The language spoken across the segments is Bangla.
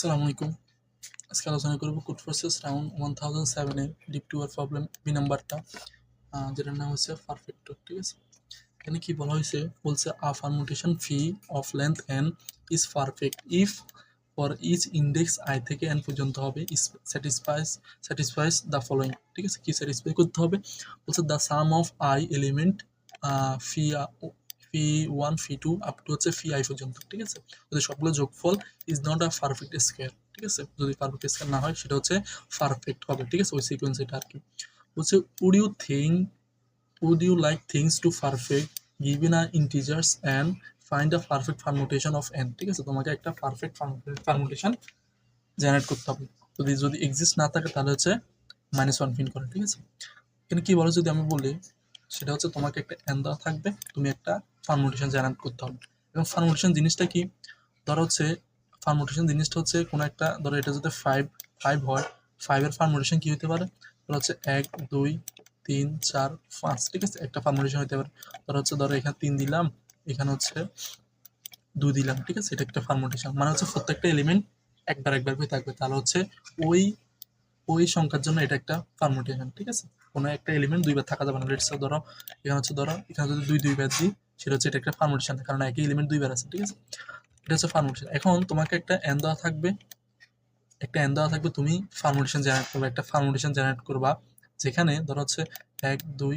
আসসালামু আলাইকুম। আজকে আলোচনা করব কোড ফোর্সেস রাউন্ড 1007 এর ডিপ টু আর প্রবলেম বি নাম্বারটা, যেটার নাম হচ্ছে পারফেক্টো। ঠিক আছে, এখানে কি বলা হয়েছে, বলছে a permutation phi of length N is perfect if for each index I থেকে এন পর্যন্ত হবে স্যাটিসফাইস দ্য ফলোয়িং। ঠিক আছে, কি স্যাটিসফাই করতে হবে, বলছে the sum of I element phi phi one phi two up to হচ্ছে ফি আই পর্যন্ত। ঠিক আছে, যদি সবগুলো যোগফল is not a perfect square. ঠিক আছে, যদি পারফেক্ট স্কোয়ার না হয় সেটা হচ্ছে পারফেক্ট হবে। ঠিক আছে, ওই সিকোয়েন্স এটা আর কি বলছে। would you like things to perfect given a integers and find a perfect permutation of n। ঠিক আছে, তোমাকে একটা পারফেক্ট পারমুটেশন জেনারেট করতে হবে। যদি যদি এক্সিস্ট না থাকে তাহলে হচ্ছে -1 প্রিন্ট করে। ঠিক আছে, এখানে কি বলে, যদি আমি বলি সেটা হচ্ছে তোমাকে একটা n দেওয়া থাকবে, তুমি একটা পারমুটেশন জেনারেট করতে হবে। এবং পারমুটেশন জিনিসটা কি, ধরো হচ্ছে পারমুটেশন জিনিসটা হচ্ছে কোনো একটা, ধরো এটা যদি 5 হয়, 5 এর পারমুটেশন কি হতে পারে, ধরো হচ্ছে 1 2 3 4 5। ঠিক আছে, একটা পারমুটেশন হতে পারে। ধরো এখানে 3 দিলাম, এখানে হচ্ছে 2 দিলাম। ঠিক আছে, এটা একটা পারমুটেশন, মানে হচ্ছে প্রত্যেকটা এলিমেন্ট একবার একবার করে থাকবে, তাহলে হচ্ছে ওই ওই সংখ্যার জন্য এটা একটা পারমুটেশন। ঠিক আছে, কোনো একটা এলিমেন্ট দুইবার থাকা যাবে না। লেটস ধরো এখানে যদি দুইবার দিই, সেটা হচ্ছে এটা একটা পারমুটেশন, কারণ একই এলিমেন্ট দুইবার আছে। ঠিক আছে, এটা হচ্ছে পারমুটেশন। এখন তোমাকে একটা n দেওয়া থাকবে, তুমি পারমুটেশন জেনারেট করবে, একটা পারমুটেশন জেনারেট করবা, যেখানে ধরো হচ্ছে 1 2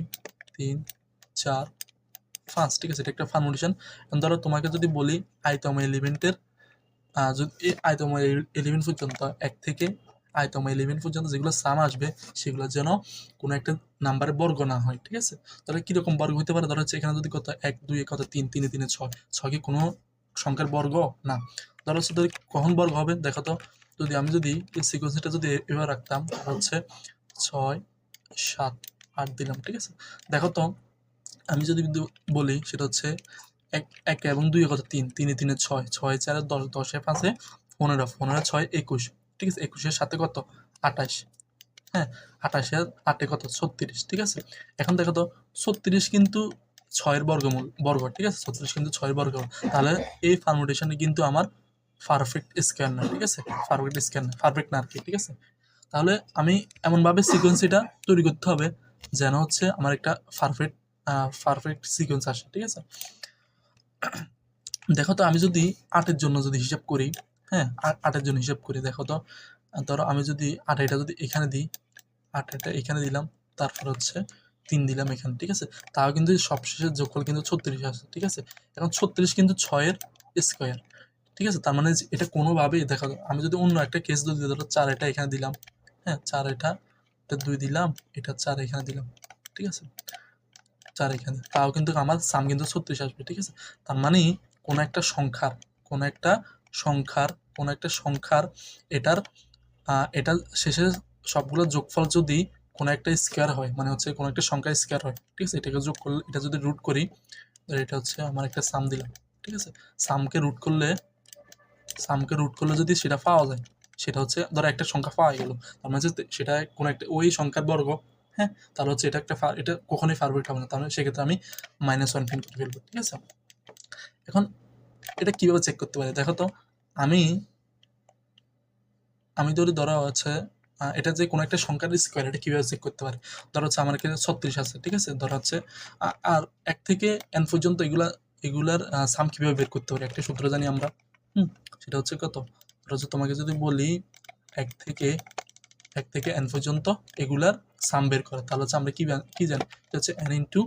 3 4 5। ঠিক আছে, এটা একটা পারমুটেশন। ধরো তোমাকে যদি বলি আইতম এলিমেন্টের, যদি এই আইতম এলিমেন্ট পর্যন্ত 1 থেকে আইতম এলিমেন্ট পর্যন্ত যেগুলো সাম আসবে, সেগুলো যেন কোনো একটা নাম্বারের বর্গ না হয়। ঠিক আছে, তাহলে কিরকম বর্গ হতে পারে, ধরো হচ্ছে এখানে যদি কত 1 2 কত 3 3 3 6, 6 কি কোনো সংখ্যার বর্গ না। ধরো হচ্ছে যদি কখন বর্গ হবে দেখো তো, যদি এই সিকোয়েন্সটা যদি এভাবে রাখতাম, তাহলে হচ্ছে 6 7 8 দিলাম। ঠিক আছে, দেখো তো আমি যদি বলি সেটা হচ্ছে 1 এবং 2 কত 3 3 3 6 6 4 10 10 5 15 15 6 21। ঠিক আছে, 21 সাথে কত 28। হ্যাঁ, 28 8 কত 36। ঠিক আছে, এখন দেখো তো 36 কিন্তু 6 এর বর্গ। ঠিক আছে, 36 কিন্তু 6 এর বর্গ, তাহলে এই পারমুটেশনে কিন্তু আমার পারফেক্ট স্কয়ার না। ঠিক আছে, পারফেক্ট না আর কি। ঠিক আছে, তাহলে আমি এমনভাবে সিকোয়েন্স এটা তৈরি করতে হবে যেন হচ্ছে আমার একটা পারফেক্ট সিকোয়েন্স আসে। ঠিক আছে, দেখো তো আমি যদি 8-এর জন্য যদি হিসাব করি, হ্যাঁ 8-এর জন্য হিসাব করি, দেখো তো ধরো আমি যদি 8 এটা যদি এখানে দিই, 8 এটা এখানে দিলাম, তারপর হচ্ছে 3 দিলাম এখানে। ঠিক আছে, তাও কিন্তু সবশেষের যোগফল কিন্তু 36 আসে। ঠিক আছে, এখন 36 কিন্তু 6-এর স্কয়ার। ঠিক আছে, তার মানে এটা কোনোভাবেই দেখো, আমি যদি অন্য একটা কেস যদি ধরো 4 এটা এখানে দিলাম, হ্যাঁ 4 এটা 2 দিলাম, এটা 4 এখানে দিলাম। ঠিক আছে, 4 এখানে, তাও কিন্তু আমার সাম কিন্তু 36 আসবে। ঠিক আছে, তার মানে কোনো একটা সংখ্যার কোনো একটা সংখ্যার কোনো একটা সংখ্যার এটার এটার শেষে সবগুলো যোগফল যদি কোনো একটা স্কয়ার হয়, মানে হচ্ছে কোনো একটা সংখ্যা স্কয়ার হয়। ঠিক আছে, এটাকে যোগ করলে, এটা যদি রুট করি, এটা হচ্ছে আমার একটা সাম দিলাম। ঠিক আছে, সামকে রুট করলে যদি সেটা পাওয়া যায়, সেটা হচ্ছে ধরো একটা সংখ্যা পাওয়া গেল, তার মানে সেটা কোনো একটা ওই সংখ্যার বর্গ। হ্যাঁ, তাহলে হচ্ছে এটা কখনোই পারফেক্ট হবে না, তাহলে সেক্ষেত্রে আমি -1 প্রিন্ট করে ফেলবো। ঠিক আছে, এখন এটা কিভাবে চেক করতে পারি, দেখো তো আমি আমি ধরো হচ্ছে এটা যে কোনো একটা সংখ্যার স্কোয়ার, এটা কিভাবে চেক করতে পারি, ধরো হচ্ছে আমার কাছে 36 আছে। ঠিক আছে, ধরো হচ্ছে আর 1 থেকে n পর্যন্ত এগুলার সাম কিভাবে বের করতে পারি, একটা সূত্র জানি আমরা। সেটা হচ্ছে কত, ধরো হচ্ছে তোমাকে যদি বলি 1 থেকে n পর্যন্ত এগুলার সাম বের করে, তাহলে হচ্ছে আমরা কি জানি, এটা হচ্ছে n into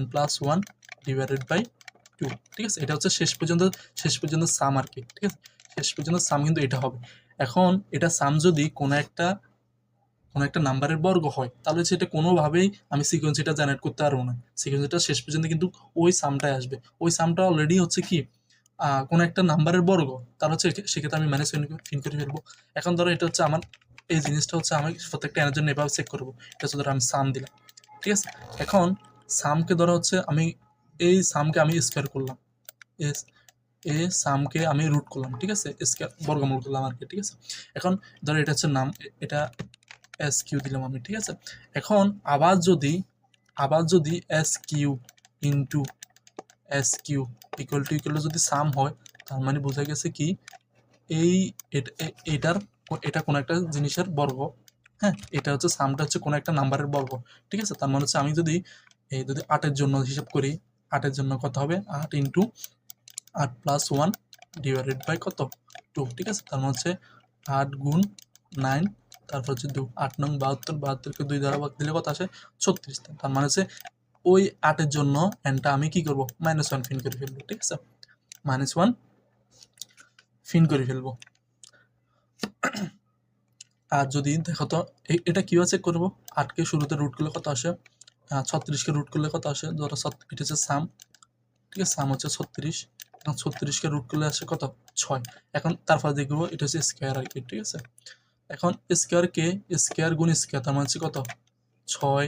n plus 1 divided by 2। ঠিক আছে, এটা হচ্ছে শেষ পর্যন্ত সাম আর কি। ঠিক আছে, শেষ পর্যন্ত সাম কিন্তু এটা হবে। এখন এটা সাম যদি কোনো একটা নাম্বারের বর্গ হয়, তাহলে হচ্ছে এটা কোনোভাবেই আমি সিকোয়েন্স এটা জেনারেট করতে পারবো না। সিকোয়েন্স এটা শেষ পর্যন্ত কিন্তু ওই সামটাই আসবে। ওই সামটা অলরেডি হচ্ছে কি কোনো একটা নাম্বারের বর্গ, তাহলে হচ্ছে সেক্ষেত্রে আমি -1 করে ফেলবো। এখন ধরো এটা হচ্ছে আমার এই জিনিসটা হচ্ছে আমি প্রত্যেকটা এর জন্য এভাবে চেক করবো। এটা হচ্ছে ধরো আমি সাম দিলাম। ঠিক আছে, এখন সামকে ধরো হচ্ছে এই সামকে আমি স্কোয়ার করলাম, সামকে আমি রুট করলাম। ঠিক আছে, স্কোয়ার বর্গমূল করলাম আর কি। ঠিক আছে, এখন ধরো এটা হচ্ছে নাম, এটা এস কিউ দিলাম আমি। ঠিক আছে, এখন আবার যদি S Q into S Q equal to যদি সাম হয়, তার মানে বোঝা গেছে কি এই এটার এটা কোনো একটা জিনিসের বর্গ, হ্যাঁ, এটা হচ্ছে সামটা হচ্ছে কোনো একটা নাম্বারের বর্গ, ঠিক আছে। তার মানে হচ্ছে আমি যদি যদি 8-এর জন্য হিসাব করি, 8-এর জন্য কত হবে, 8 ইন্টু 8 প্লাস 1 ডিভাইডেড বাই কত 2, ঠিক আছে। তার মানে হচ্ছে 8 গুণ 9, তারপর হচ্ছে 2, 8 নং 72, 72কে 2 দ্বারা ভাগ দিলে কত আসে 36। তার মানে হচ্ছে ওই 8-এর জন্য এনটা আমি কি করব, -1 ফিন করে ফেলবো, ঠিক আছে, -1 ফিন করে ফেলবো। আর যদি দেখো তো এটা কিভাবে চেক করবো, 8কে শুরুতে রুট করলে কত আসে, 36কে রুট করলে কত আসে, ধরো এটা হচ্ছে সাম, ঠিক আছে, সাম হচ্ছে 36, এখন 36কে রুট করলে আসে কত 6। এখন তারপরে দেখবো এটা হচ্ছে স্কোয়ার আর কি, ঠিক আছে। এখন স্কোয়ার গুণ স্কোয়ার, তার মানে হচ্ছে কত 6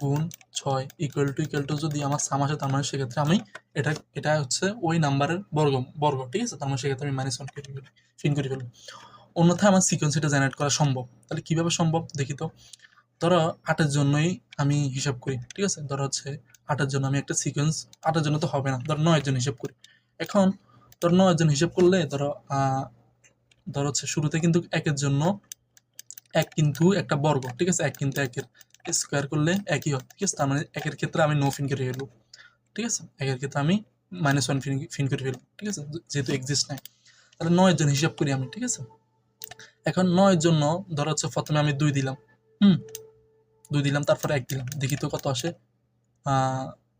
গুণ 6 ইকুয়াল টু যদি আমার সাম আসে, তার মানে সেক্ষেত্রে আমি এটা হচ্ছে ওই নাম্বারের বর্গ, ঠিক আছে। তার মানে সেক্ষেত্রে আমি -1 ফিন করে ফেলবো। অন্যথায় আমার সিকোয়েন্স এটা জেনারেট করা সম্ভব। তাহলে কিভাবে সম্ভব দেখি তো। ধরো 8-এর জন্যই আমি হিসাব করি, ঠিক আছে। ধরো হচ্ছে 8-এর জন্য আমি একটা সিকোয়েন্স, 8-এর জন্য তো হবে না, ধরো 9-এর জন্য হিসাব করি। এখন ধরো 9-এর জন্য হিসাব করলে ধরো হচ্ছে শুরুতে কিন্তু 1-এর জন্য 1 কিন্তু একটা বর্গ, ঠিক আছে, 1 কিন্তু 1-এর স্কোয়ার করলে একই হয়, ঠিক আছে। তার মানে 1-এর ক্ষেত্রে আমি নো ফিন করে ফেলবো, ঠিক আছে। 1-এর ক্ষেত্রে আমি -1 ফিন করে ফেলবো, ঠিক আছে, যেহেতু এক্সিস্ট নাই। তাহলে 9-এর জন্য হিসাব করি আমি, ঠিক আছে। এখন 9-এর জন্য ধরো হচ্ছে প্রথমে আমি 2 দিলাম, 2 দিলাম, তারপরে 1 দিলাম, দেখি তো কত আসে,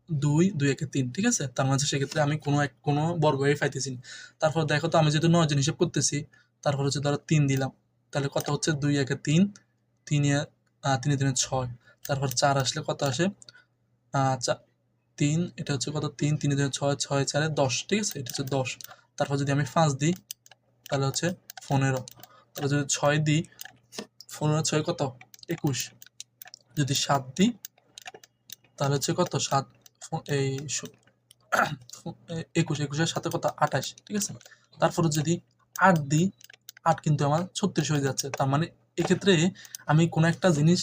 2 2 1 3, ঠিক আছে। তার মানে সেক্ষেত্রে আমি কোনো বর্গই পাইতেছি না। তারপর দেখো তো আমি যেহেতু 9 জন হিসাব করতেছি, তারপর হচ্ছে ধরো 3 দিলাম, তাহলে কত হচ্ছে 2 1 3, 3 3 3 6, তারপর 4 আসলে কত আসে, 3, এটা হচ্ছে কত 3 3 6 6 4 10, ঠিক আছে, এটা হচ্ছে 10। তারপর যদি আমি 5 দিই তাহলে হচ্ছে 15, তাহলে যদি 6 দিই 15 6 কত 21, যদি 7 দিই তাহলে হচ্ছে কত 7 এই 21 সাথে কত 28, ঠিক আছে। তারপরে যদি 8 দিই, 8 কিন্তু আমার 36 হয়ে যাচ্ছে। তার মানে এক্ষেত্রে আমি কোনো একটা জিনিস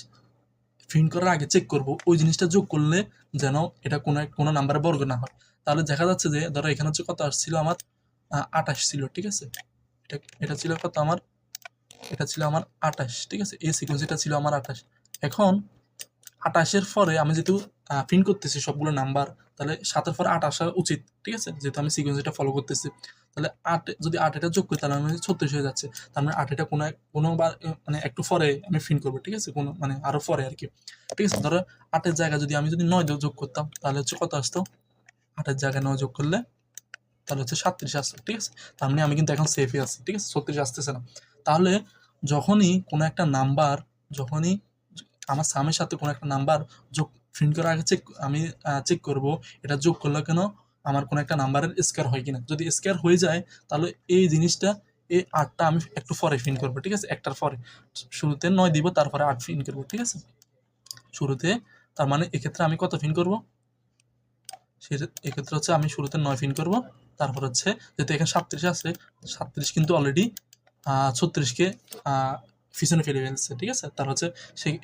প্রিন্ট করার আগে চেক করব ওই জিনিসটা যোগ করলে যেন এটা কোনো নাম্বারে বর্গ না হয়। তাহলে দেখা যাচ্ছে যে ধরো এখানে হচ্ছে কত আসছিল আমার 28 ছিল, ঠিক আছে। এটা ছিল কত আমার, এটা ছিল আমার 28, ঠিক আছে। এই সিকোয়েন্স এটা ছিল আমার 28। এখন 28-এর পরে আমি যেহেতু প্রিন্ট করতেছি সবগুলো নাম্বার, তাহলে 7-এর পরে 8 আসা উচিত, ঠিক আছে, যেহেতু আমি সিকোয়েন্স এটা ফলো করতেছি। তাহলে 8 যদি 8 এটা যোগ করি তাহলে আমি 36 হয়ে যাচ্ছে। তার মানে 8 এটা কোনোবার মানে একটু পরে আমি প্রিন্ট করবো, ঠিক আছে, কোনো মানে আরো পরে আর কি, ঠিক আছে। ধরো 8-এর জায়গায় যদি আমি 9 যোগ করতাম তাহলে হচ্ছে কত আসতো, 8-এর জায়গায় 9 যোগ করলে তাহলে হচ্ছে 37 আসতো, ঠিক আছে। তার মানে আমি কিন্তু এখন সেফে আছি, ঠিক আছে, 36 আসতেছে না। তাহলে যখনই কোনো একটা নাম্বার, যখনই আমার সামের সাথে কোনো একটা নাম্বার যোগ প্রিন্ট করার আগে আমি চেক করব এটা যোগ করলে কেন আমার কোনো একটা নাম্বারের স্কোয়ার হয় কিনা। যদি স্কোয়ার হয়ে যায় তাহলে এই জিনিসটা, এই 8টা আমি একটু পরে প্রিন্ট করবো, ঠিক আছে, একটার পরে। শুরুতে 9 দিব, তারপরে 8 প্রিন্ট করবো, ঠিক আছে, শুরুতে। তার মানে এক্ষেত্রে আমি কত প্রিন্ট করবো, এক্ষেত্রে হচ্ছে আমি শুরুতে 9 প্রিন্ট করবো, তারপর হচ্ছে যেহেতু এখানে 37 আছে, 37 কিন্তু অলরেডি 36কে পিছনে ফেলে ফেলছে, ঠিক আছে। তার হচ্ছে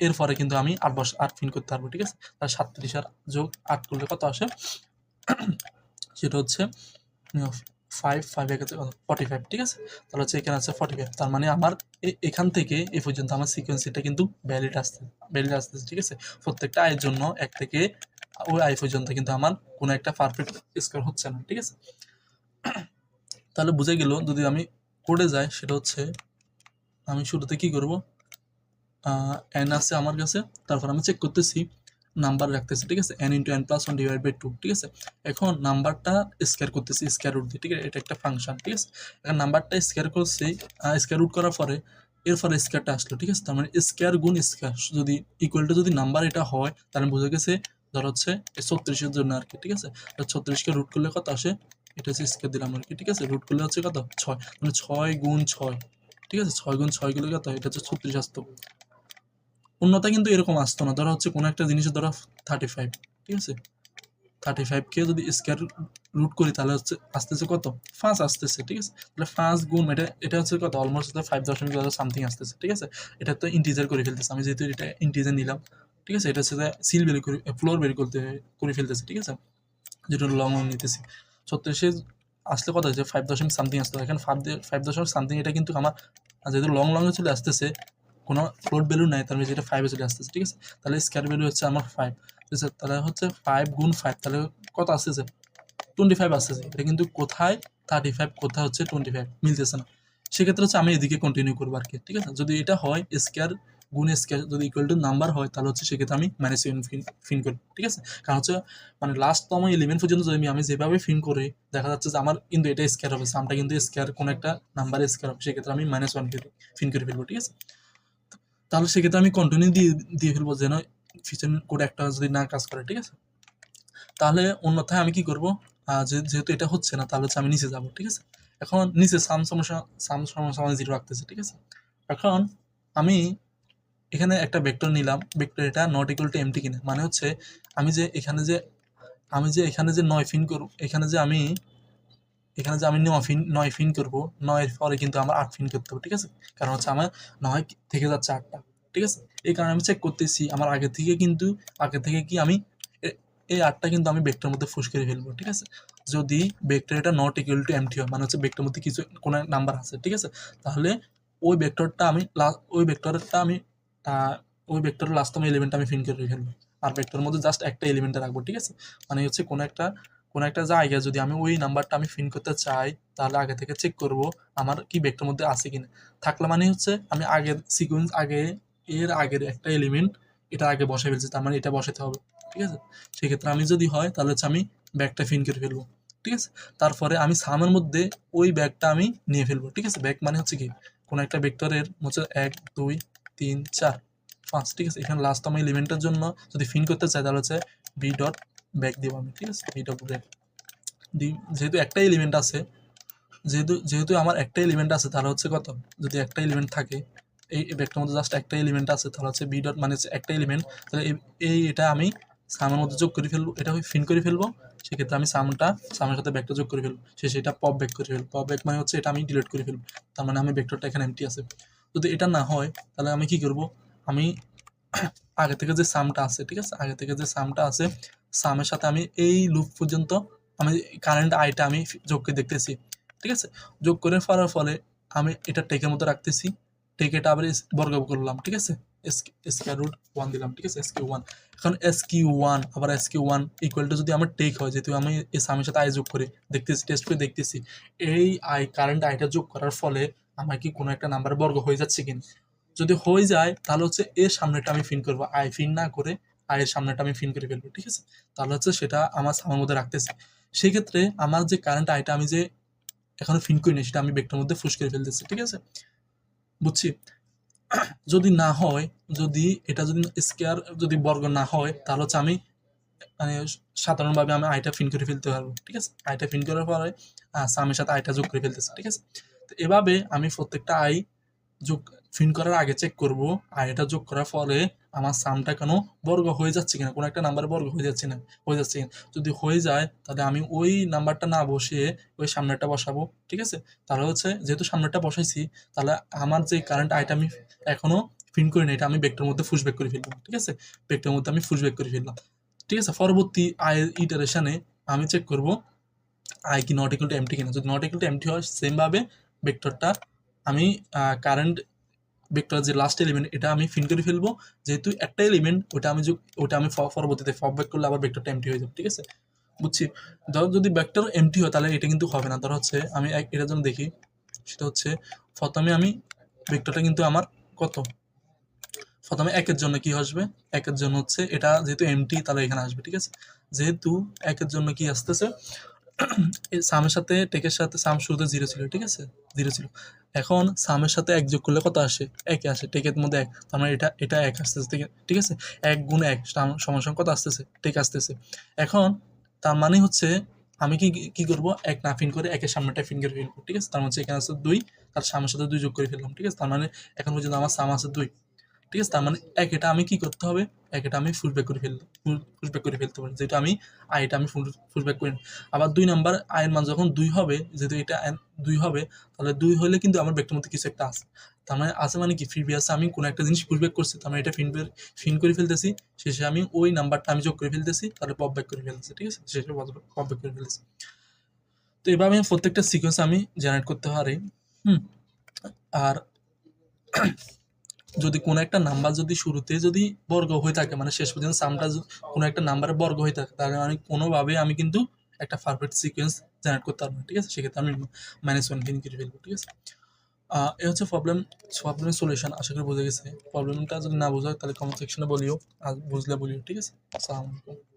এরপরে কিন্তু আমি 8 প্রিন্ট করতে পারবো, ঠিক আছে। তার 37 আর যোগ 8 করলে কত আসে, সেটা হচ্ছে 45, ঠিক আছে। তাহলে হচ্ছে এখানে আছে 45। তার মানে আমার এখান থেকে এ পর্যন্ত আমার সিকোয়েন্সিটা কিন্তু ভ্যালিড আসতেছে, ঠিক আছে। প্রত্যেকটা আয়ের জন্য 1 থেকে ওই আয় পর্যন্ত কিন্তু আমার কোনো একটা পারফেক্ট স্কোর হচ্ছে না, ঠিক আছে। তাহলে বুঝে গেল, যদি আমি কোডে যাই সেটা হচ্ছে আমি শুরুতে কি করব, n আছে আমার কাছে, তারপর আমি চেক করতেছি নাম্বার রাখতেছি, ঠিক আছে, n × n+1 / 2, ঠিক আছে। এখন নাম্বারটা স্কোয়ার করতেছি স্কোয়ার রুট দিয়ে, ঠিক আছে, এটা একটা ফাংশন, ঠিক আছে। এখন নাম্বারটা স্কোয়ার করছি, স্কোয়ার রুট করার পরে এরপরে স্কোয়ারটা আসলো, ঠিক আছে। তার মানে স্কোয়ার গুণ স্কোয়ার যদি ইকুয়াল টু যদি নাম্বার এটা হয় তাহলে বুঝে গেছে ধর হচ্ছে 36-এর জন্য আর কি, ঠিক আছে। 36কে রুট করলে কত আসে, এটা হচ্ছে স্কোয়ার দিলাম আর কি, ঠিক আছে। রুট করলে হচ্ছে কত 6, মানে 6 গুণ 6, ঠিক আছে, 6 গুণ 6 করলে কত, এটা হচ্ছে 36 আসতো। অন্যতা কিন্তু এরকম আসতো না। ধরো হচ্ছে কোনো একটা জিনিসের ধরো 35, ঠিক আছে, 35কে যদি স্কোয়ার রুট করি তাহলে হচ্ছে আসতেছে কত 5 আসতেছে, ঠিক আছে। তাহলে 5 গুণ এটা হচ্ছে কত অলমোস্ট 5.সামথিং আসতেছে, ঠিক আছে। এটা তো ইন্টিজার করে ফেলতেছে, আমি যেহেতু এটা ইন্টিজার নিলাম, ঠিক আছে। এটা হচ্ছে সিল ফ্লোর বের করে ফেলতেছে, ঠিক আছে, যেটা লং নিতেছি। 36 আসলে কত হয়েছে 5 দশমিক সামথিং আসতে হবে, এখানে 5 দশমিক সামথিং, এটা কিন্তু আমার যেহেতু লং লংয়ে চলে আসতেছে, কোনো ফ্লোট ভ্যালু নাই, তার মানে যেটা 5-এ চলে আসতেছে, ঠিক আছে। তাহলে স্কোয়ার ভ্যালু হচ্ছে আমার 5, ঠিক আছে। তাহলে হচ্ছে 5 × 5, তাহলে কত আসতেছে 25 আসতেছে। এটা কিন্তু কোথায় 35, কোথায় হচ্ছে 25 মিলতেছে না। সেক্ষেত্রে হচ্ছে আমি এদিকে কন্টিনিউ করবো আর কি, ঠিক আছে। যদি এটা হয় স্কোয়ার গুণ স্কোয়ার যদি ইকুয়াল টু নাম্বার হয়, তাহলে হচ্ছে সেক্ষেত্রে আমি -n ফিন করি, ঠিক আছে। কারণ হচ্ছে মানে লাস্টতম এলিমেন্ট পর্যন্ত যদি আমি যেভাবে ফিন করি, দেখা যাচ্ছে যে আমার কিন্তু এটা স্কোয়ার হবে, সামটা কিন্তু স্কোয়ার, কোন একটা নাম্বার স্কোয়ার হবে, সেক্ষেত্রে আমি -1 ফিন করে ফেলবো, ঠিক আছে। তাহলে সেক্ষেত্রে আমি কন্টিনিউ দিয়ে ফেলবো, যেন ফিচার কোড একটা যদি না কাজ করে, ঠিক আছে। তাহলে অন্যথায় আমি কি করবো, যেহেতু এটা হচ্ছে না, তাহলে হচ্ছে আমি নিচে যাব, ঠিক আছে। এখন নিচে সাম সমস্যা 0 রাখতেছে, ঠিক আছে। এখন আমি এখানে একটা ভেক্টর নিলাম, ভেক্টর এটা নট ইকুয়াল টু এমটি কিনা, মানে হচ্ছে আমি যে এখানে যে 9 ফিন করব, এখানে যে আমি 9 ফিন করবো, 9-এর পরে কিন্তু আমার 8 ফিন করতে হবে, ঠিক আছে। কারণ হচ্ছে আমার 9 থেকে যাচ্ছে 8টা, ঠিক আছে। এই কারণে আমি চেক করতেছি আমার আগে থেকে কি আমি এই 8টা কিন্তু আমি ভেক্টরের মধ্যে ফুস করে ফেলবো, ঠিক আছে। যদি ভেক্টর এটা নট ইকুয়াল টু এমটি হয়, মানে হচ্ছে ভেক্টরের মধ্যে কিছু কোনো নাম্বার আছে, ঠিক আছে, তাহলে ওই ভেক্টরটা আমি ওই ভেক্টরের লাস্টতম এলিমেন্ট আমি ফিন করে ফেলবো, আর ভেক্টরের মধ্যে জাস্ট একটা এলিমেন্ট রাখবো, ঠিক আছে। মানে হচ্ছে কোনো একটা জায়গায় যদি আমি ওই নাম্বারটা আমি ফিন করতে চাই, তাহলে আগে থেকে চেক করব আমার কি ভেক্টর মধ্যে আছে কিনা। থাকলে মানে হচ্ছে আমি আগের সিকোয়েন্স এর আগের একটা এলিমেন্ট এটা আগে বসাই ফেলছি, তার মানে এটা বসাতে হবে, ঠিক আছে। সেক্ষেত্রে আমি যদি হয়, তাহলে হচ্ছে আমি ব্যাগটা ফিন করে ফেলবো, ঠিক আছে। তারপরে আমি সামের মধ্যে ওই ব্যাগটা আমি নিয়ে ফেলবো, ঠিক আছে। ব্যাগ মানে হচ্ছে কি কোনো একটা ভেক্টরের হচ্ছে 1 2 3 4 5, ঠিক আছে। এখানে লাস্টতম এলিমেন্টের জন্য যদি ফিন করতে চাই, তাহলে হচ্ছে বি ডট ব্যাক দিব আমি, ঠিক আছে। বি ডট ব্যাক যেহেতু একটা এলিমেন্ট আছে, যেহেতু আমার একটা এলিমেন্ট আছে, তাহলে হচ্ছে কত, যদি একটা এলিমেন্ট থাকে, এই ভেক্টরের মধ্যে জাস্ট একটা এলিমেন্ট আছে, তাহলে হচ্ছে বি ডট মানে হচ্ছে একটা এলিমেন্ট, তাহলে এটা আমি সামের মধ্যে যোগ করে ফেলবো, এটা ফিন করে ফেলবো। সেক্ষেত্রে আমি সামের সাথে ভেক্টর যোগ করে ফেলবো, শেষে এটা পপ ব্যাক করে ফেলবো। পপ ব্যাক মানে হচ্ছে এটা আমি ডিলিট করে ফেলবো, তার মানে আমি ভেক্টরটা এখানে এমটি আছে। যদি এটা না হয়, তাহলে আমি কি করব, আমি আগে থেকে যে সামটা আছে, ঠিক আছে, আগে থেকে যে সামটা আছে, সামের সাথে আমি এই লুপ পর্যন্ত আমি কারেন্ট আইটা আমি যোগ করে দেখতেছি, ঠিক আছে। যোগ করে ফেলার ফলে আমি এটা টেকের মতো রাখতেছি, টেকে এটা আবার বর্গ করলাম, ঠিক আছে। স্কয়ার রুট 1 দিলাম, ঠিক আছে, SQ1। এখন SQ1 আবার SQ1 ইকুয়াল টু যদি আমার টেক হয়, যেহেতু আমি এই সামের সাথে আই যোগ করে দেখতেছি, টেস্ট করে দেখতেছি এই কারেন্ট আইটা যোগ করার ফলে আমার কি কোনো একটা নাম্বার বর্গ হয়ে যাচ্ছে কিনা। যদি হয়ে যায়, তাহলে হচ্ছে এর সামনেটা আমি ফিন করবো, আই ফিন না করে আয়ের সামনেটা আমি ফিন করে ফেলবো, ঠিক আছে। তাহলে হচ্ছে সেটা আমার সামের মধ্যে রাখতেছি। সেই ক্ষেত্রে আমার যে কারেন্ট আইটা আমি যে এখনো ফিন করি না, সেটা আমি ভেক্টর মধ্যে ফুস করে ফেলতেছি, ঠিক আছে, বুঝছি। যদি না হয়, যদি এটা যদি স্কয়ার যদি বর্গ না হয়, তাহলে হচ্ছে আমি মানে সাধারণভাবে আমি আইটা ফিন করে ফেলতে পারবো, ঠিক আছে। আইটা ফিন করার পরে সামের সাথে আইটা যোগ করে ফেলতেছি, ঠিক আছে। তো এভাবে আমি প্রত্যেকটা আই যোগ ফিন করার আগে চেক করব, আর এটা যোগ করার ফলে আমার সামটা কেন বর্গ হয়ে যাচ্ছে কিনা, কোনো একটা নাম্বার বর্গ হয়ে যাচ্ছে কিনা। যদি হয়ে যায়, তাহলে আমি ওই নাম্বারটা না বসিয়ে ওই সামনেরটা বসাবো, ঠিক আছে। তাহলে হচ্ছে যেহেতু সামনেরটা বসাইছি, তাহলে আমার যে কারেন্ট আইটা আমি এখনো ফিন করি না, এটা আমি ভেক্টরের মধ্যে ফুসব্যাক করে ফেললাম, ঠিক আছে। ভেক্টরের মধ্যে আমি ফুসব্যাক করে ফেললাম, ঠিক আছে। পরবর্তী আয়ের ইটারেশনে আমি চেক করব আই কি নট ইকুয়াল টু এমটি কিনা। যদি নট ইকুয়াল টু এমটি হয়, সেম ভাবে ভেক্টরটা আমি কারেন্ট ভেক্টরের যে লাস্ট এলিমেন্ট এটা আমি ফিন করে ফেলবো, যেহেতু একটা এলিমেন্ট ওটা আমি পরবর্তীতে ফপ ব্যাক করলে আবার ভেক্টরটা এমটি হয়ে যাবে, ঠিক আছে, বুঝছি। ধরো যদি ভেক্টর এমটি হয়, তাহলে এটা কিন্তু হবে না। ধরো হচ্ছে আমি এটার জন্য দেখি, সেটা হচ্ছে প্রথমে আমি ভেক্টরটা কিন্তু আমার কত, প্রথমে একের জন্য কি আসবে, একের জন্য হচ্ছে এটা যেহেতু এমটি, তাহলে এখানে আসবে, ঠিক আছে। যেহেতু একের জন্য কি আসতেছে, সামের সাথে টেকের সাথে সাম শুরুতে 0 ছিল, ঠিক আছে, 0 ছিল। এখন সামের সাথে 1 যোগ করলে কত আসে, 1 আসে, টেকের মধ্যে 1, তার মানে এটা 1 আসতেছে, ঠিক আছে। 1 গুণ 1 সমান সমান কত আসতেছে, টেক আসতেছে। এখন তার মানে হচ্ছে আমি কি করব, 1 না ফিন করে 1 এর সামনেটা ফিন করে ফেলবো, ঠিক আছে। তার মানে এখানে আছে 2, তার সামের সাথে 2 যোগ করে ফেললাম, ঠিক আছে। তার মানে এখন পর্যন্ত আমার সাম আছে 2, ঠিক আছে। তার মানে এটা আমি কি করতে হবে, এটা আমি ফুলব্যাক করে ফেলতে পারি, যেটা আমি আইটা আমি ফুলব্যাক করি। আবার 2 নাম্বার আয়ের মান যখন 2 হবে, যেহেতু এটা 2 হবে, তাহলে 2 হলে কিন্তু আমার ভেক্টরের মধ্যে কিছু একটা আছে। তার মানে আছে মানে কি, প্রিভিয়াসে আমি কোনো একটা জিনিস ফুলব্যাক করছি, তার মানে এটা ফিন করে ফেলতেছি, শেষে আমি ওই নাম্বারটা আমি যোগ করে ফেলতেছি, তাহলে পপ ব্যাক করে ফেলতেছি, ঠিক আছে, শেষে পপ ব্যাক করে ফেলতেছি। তো এভাবে আমি প্রত্যেকটা সিকোয়েন্স আমি জেনারেট করতে পারি। হুম আর যদি কোনো একটা নাম্বার যদি শুরুতে যদি বর্গ হয়ে থাকে, মানে শেষ পর্যন্ত সামটা কোনো একটা নাম্বারের বর্গ হয়ে থাকে, তাহলে আমি কোনোভাবে আমি কিন্তু একটা পারফেক্ট সিকোয়েন্স জেনারেট করতে পারবো না, ঠিক আছে? সেক্ষেত্রে আমি -1 কে কেটে ফেলবো, ঠিক আছে? এ হচ্ছে প্রবলেমের সলিউশন। আশা করি বুঝে গেছে। প্রবলেমটা যদি না বোঝা হয় তাহলে কমেন্ট সেকশনে বলিও, আর বুঝলে বলিও, ঠিক আছে? আসসালামু আলাইকুম।